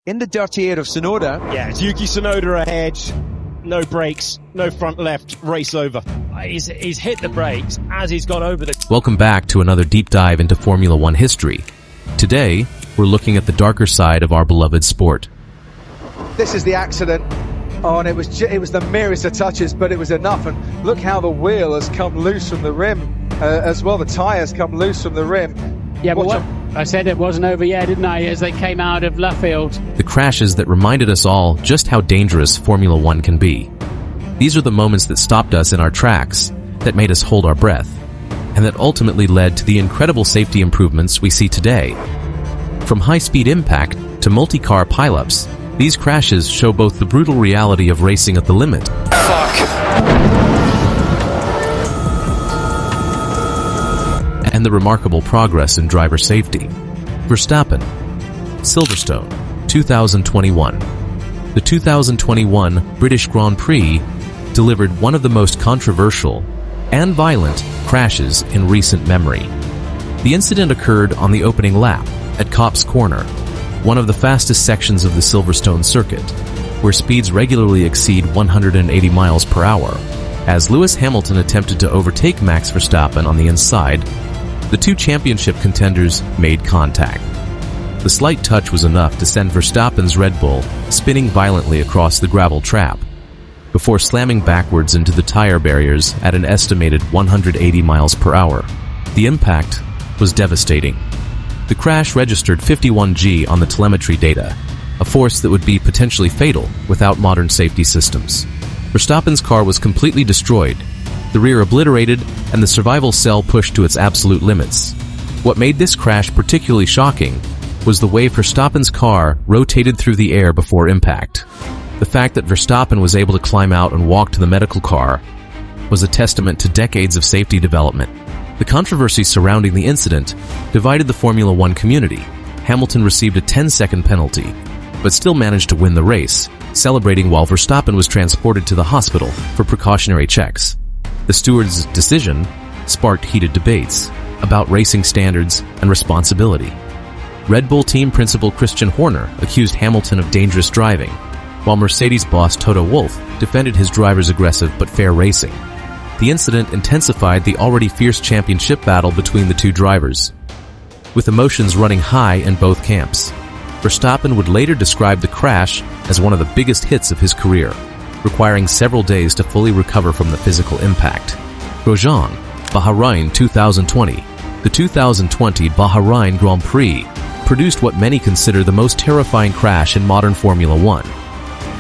in the dirty air of Sonoda. Yeah, it's Yuki Tsunoda ahead. No brakes, no front left, race over. He's hit the brakes as he's got over the... Welcome back to another deep dive into Formula One history. Today, we're looking at the darker side of our beloved sport. This is the accident. Oh, and it was the merest of touches, but it was enough. And look how the wheel has come loose from the rim as well. The tyres come loose from the rim. Yeah, but what I said, it wasn't over yet, didn't I, as they came out of Luffield. The crashes that reminded us all just how dangerous Formula One can be. These are the moments that stopped us in our tracks, that made us hold our breath, and that ultimately led to the incredible safety improvements we see today. From high-speed impact to multi-car pile-ups, these crashes show both the brutal reality of racing at the limit and the remarkable progress in driver safety. Verstappen, Silverstone, 2021. The 2021 British Grand Prix delivered one of the most controversial and violent crashes in recent memory. The incident occurred on the opening lap at Copse Corner, one of the fastest sections of the Silverstone circuit, where speeds regularly exceed 180 miles per hour. As Lewis Hamilton attempted to overtake Max Verstappen on the inside, the two championship contenders made contact. The slight touch was enough to send Verstappen's Red Bull spinning violently across the gravel trap, before slamming backwards into the tire barriers at an estimated 180 miles per hour. The impact was devastating. The crash registered 51 G on the telemetry data, a force that would be potentially fatal without modern safety systems. Verstappen's car was completely destroyed, the rear obliterated, and the survival cell pushed to its absolute limits. What made this crash particularly shocking was the way Verstappen's car rotated through the air before impact. The fact that Verstappen was able to climb out and walk to the medical car was a testament to decades of safety development. The controversy surrounding the incident divided the Formula One community. Hamilton received a 10-second penalty, but still managed to win the race, celebrating while Verstappen was transported to the hospital for precautionary checks. The steward's decision sparked heated debates about racing standards and responsibility. Red Bull team principal Christian Horner accused Hamilton of dangerous driving, while Mercedes boss Toto Wolff defended his driver's aggressive but fair racing. The incident intensified the already fierce championship battle between the two drivers, with emotions running high in both camps. Verstappen would later describe the crash as one of the biggest hits of his career, requiring several days to fully recover from the physical impact. Grosjean, Bahrain 2020. The 2020 Bahrain Grand Prix produced what many consider the most terrifying crash in modern Formula One.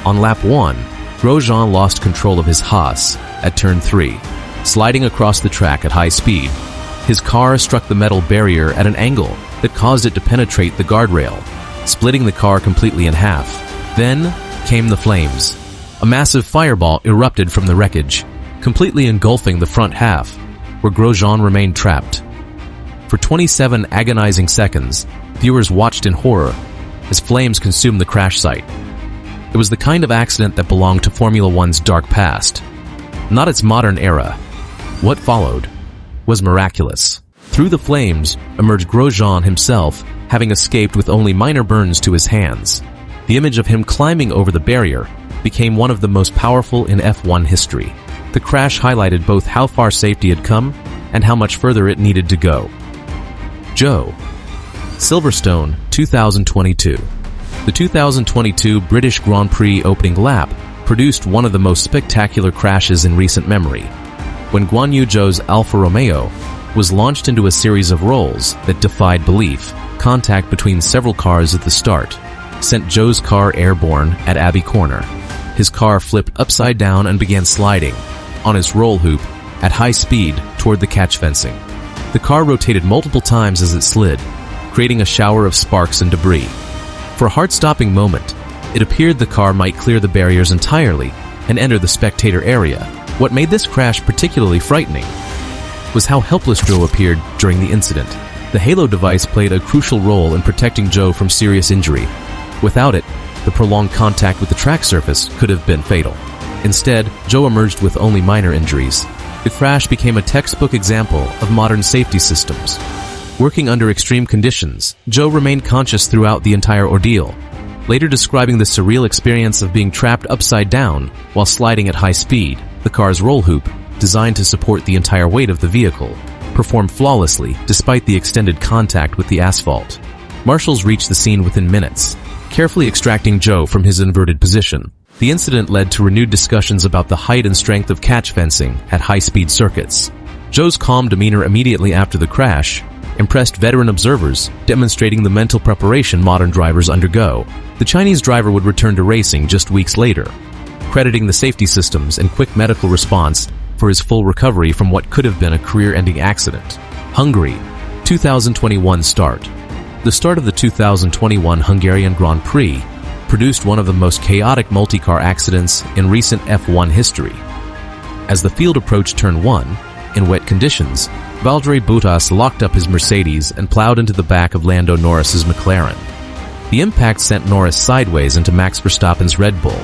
On lap 1, Grosjean lost control of his Haas at turn 3, sliding across the track at high speed. His car struck the metal barrier at an angle that caused it to penetrate the guardrail, splitting the car completely in half. Then came the flames. A massive fireball erupted from the wreckage, completely engulfing the front half, where Grosjean remained trapped. For 27 agonizing seconds, viewers watched in horror as flames consumed the crash site. It was the kind of accident that belonged to Formula One's dark past, not its modern era. What followed was miraculous. Through the flames emerged Grosjean himself, having escaped with only minor burns to his hands. The image of him climbing over the barrier became one of the most powerful in F1 history. The crash highlighted both how far safety had come and how much further it needed to go. Zhou, Silverstone 2022. The 2022 British Grand Prix opening lap produced one of the most spectacular crashes in recent memory, when Guanyu Zhou's Alfa Romeo was launched into a series of rolls that defied belief. Contact between several cars at the start sent Zhou's car airborne at Abbey Corner. His car flipped upside down and began sliding on its roll hoop at high speed toward the catch fencing. The car rotated multiple times as it slid, creating a shower of sparks and debris. For a heart-stopping moment, it appeared the car might clear the barriers entirely and enter the spectator area. What made this crash particularly frightening was how helpless Zhou appeared during the incident. The halo device played a crucial role in protecting Zhou from serious injury. Without it, the prolonged contact with the track surface could have been fatal. Instead, Zhou emerged with only minor injuries. The crash became a textbook example of modern safety systems. Working under extreme conditions, Zhou remained conscious throughout the entire ordeal, later describing the surreal experience of being trapped upside down while sliding at high speed. The car's roll hoop, designed to support the entire weight of the vehicle, performed flawlessly despite the extended contact with the asphalt. Marshals reached the scene within minutes, carefully extracting Zhou from his inverted position. The incident led to renewed discussions about the height and strength of catch fencing at high-speed circuits. Zhou's calm demeanor immediately after the crash impressed veteran observers, demonstrating the mental preparation modern drivers undergo. The Chinese driver would return to racing just weeks later, crediting the safety systems and quick medical response for his full recovery from what could have been a career-ending accident. Hungary, 2021 start. The start of the 2021 Hungarian Grand Prix produced one of the most chaotic multi-car accidents in recent F1 history. As the field approached turn 1, in wet conditions, Valtteri Bottas locked up his Mercedes and plowed into the back of Lando Norris's McLaren. The impact sent Norris sideways into Max Verstappen's Red Bull,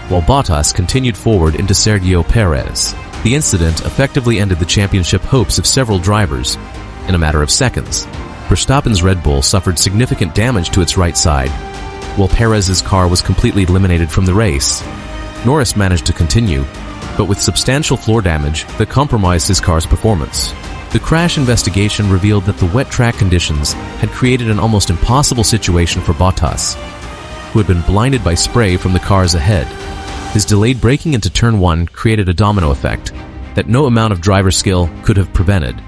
while Bottas continued forward into Sergio Perez. The incident effectively ended the championship hopes of several drivers in a matter of seconds. Verstappen's Red Bull suffered significant damage to its right side, while Perez's car was completely eliminated from the race. Norris managed to continue, but with substantial floor damage that compromised his car's performance. The crash investigation revealed that the wet track conditions had created an almost impossible situation for Bottas, who had been blinded by spray from the cars ahead. His delayed braking into turn 1 created a domino effect that no amount of driver skill could have prevented.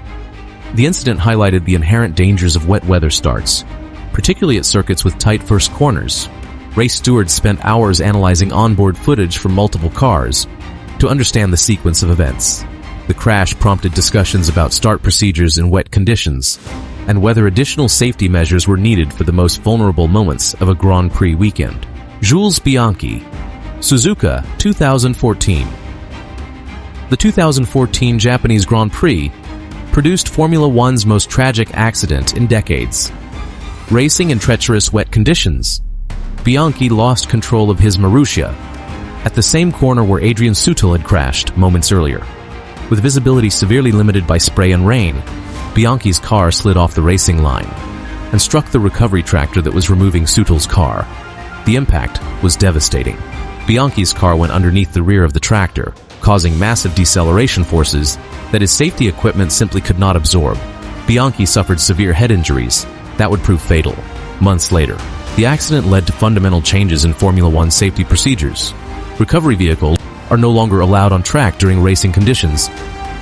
The incident highlighted the inherent dangers of wet weather starts, particularly at circuits with tight first corners. Race stewards spent hours analyzing onboard footage from multiple cars to understand the sequence of events. The crash prompted discussions about start procedures in wet conditions and whether additional safety measures were needed for the most vulnerable moments of a Grand Prix weekend. Jules Bianchi, Suzuka, 2014. The 2014 Japanese Grand Prix produced Formula One's most tragic accident in decades. Racing in treacherous wet conditions, Bianchi lost control of his Marussia at the same corner where Adrian Sutil had crashed moments earlier. With visibility severely limited by spray and rain, Bianchi's car slid off the racing line and struck the recovery tractor that was removing Sutil's car. The impact was devastating. Bianchi's car went underneath the rear of the tractor, causing massive deceleration forces that his safety equipment simply could not absorb. Bianchi suffered severe head injuries that would prove fatal. Months later, the accident led to fundamental changes in Formula One safety procedures. Recovery vehicles are no longer allowed on track during racing conditions,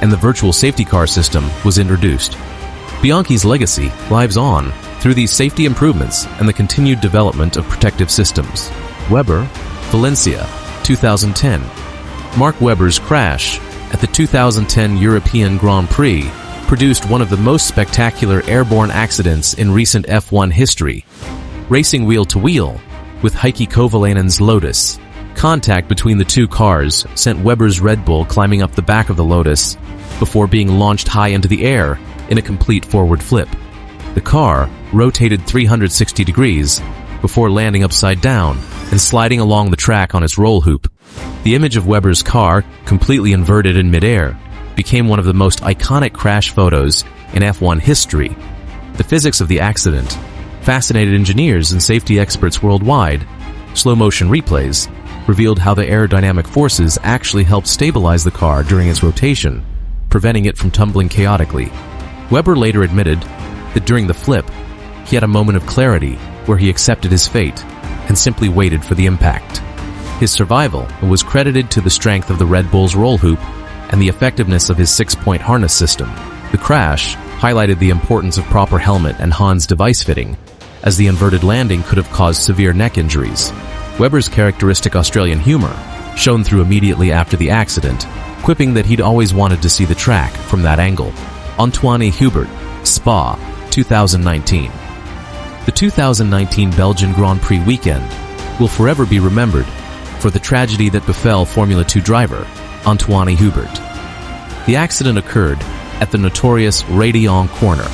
and the virtual safety car system was introduced. Bianchi's legacy lives on through these safety improvements and the continued development of protective systems. Webber, Valencia, 2010. Mark Webber's crash at the 2010 European Grand Prix produced one of the most spectacular airborne accidents in recent F1 history. Racing wheel-to-wheel with Heikki Kovalainen's Lotus. Contact between the two cars sent Webber's Red Bull climbing up the back of the Lotus before being launched high into the air in a complete forward flip. The car rotated 360 degrees before landing upside down and sliding along the track on its roll hoop. The image of Webber's car, completely inverted in midair, became one of the most iconic crash photos in F1 history. The physics of the accident fascinated engineers and safety experts worldwide. Slow-motion replays revealed how the aerodynamic forces actually helped stabilize the car during its rotation, preventing it from tumbling chaotically. Webber later admitted that during the flip, he had a moment of clarity where he accepted his fate and simply waited for the impact. His survival was credited to the strength of the Red Bull's roll hoop and the effectiveness of his 6-point harness system. The crash highlighted the importance of proper helmet and Hans device fitting, as the inverted landing could have caused severe neck injuries. Webber's characteristic Australian humor shone through immediately after the accident, quipping that he'd always wanted to see the track from that angle. Antoine Hubert, Spa, 2019. The 2019 Belgian Grand Prix weekend will forever be remembered for the tragedy that befell Formula 2 driver Antoine Hubert. The accident occurred at the notorious Raidillon corner,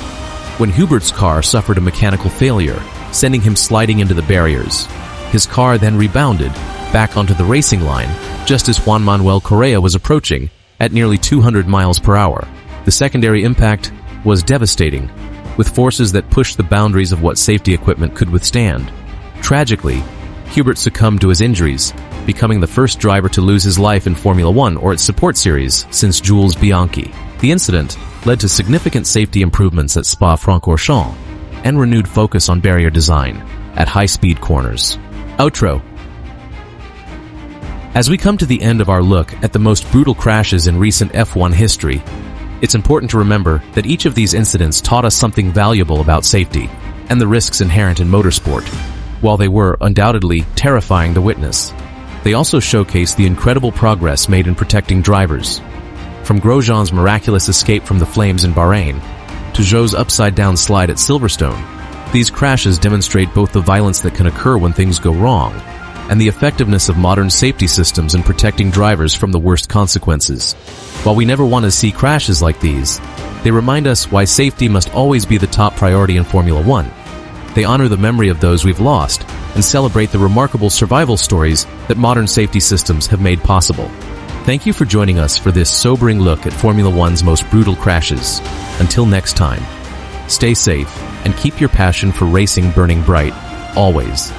when Hubert's car suffered a mechanical failure, sending him sliding into the barriers. His car then rebounded back onto the racing line just as Juan Manuel Correa was approaching at nearly 200 miles per hour. The secondary impact was devastating, with forces that pushed the boundaries of what safety equipment could withstand. Tragically, Hubert succumbed to his injuries, becoming the first driver to lose his life in Formula One or its support series since Jules Bianchi. The incident led to significant safety improvements at Spa-Francorchamps and renewed focus on barrier design at high-speed corners. Outro. As we come to the end of our look at the most brutal crashes in recent F1 history, it's important to remember that each of these incidents taught us something valuable about safety and the risks inherent in motorsport. While they were undoubtedly terrifying to witness, they also showcased the incredible progress made in protecting drivers. From Grosjean's miraculous escape from the flames in Bahrain to Zhou's upside-down slide at Silverstone, these crashes demonstrate both the violence that can occur when things go wrong and the effectiveness of modern safety systems in protecting drivers from the worst consequences. While we never want to see crashes like these, they remind us why safety must always be the top priority in Formula One. They honor the memory of those we've lost and celebrate the remarkable survival stories that modern safety systems have made possible. Thank you for joining us for this sobering look at Formula One's most brutal crashes. Until next time, stay safe and keep your passion for racing burning bright, always.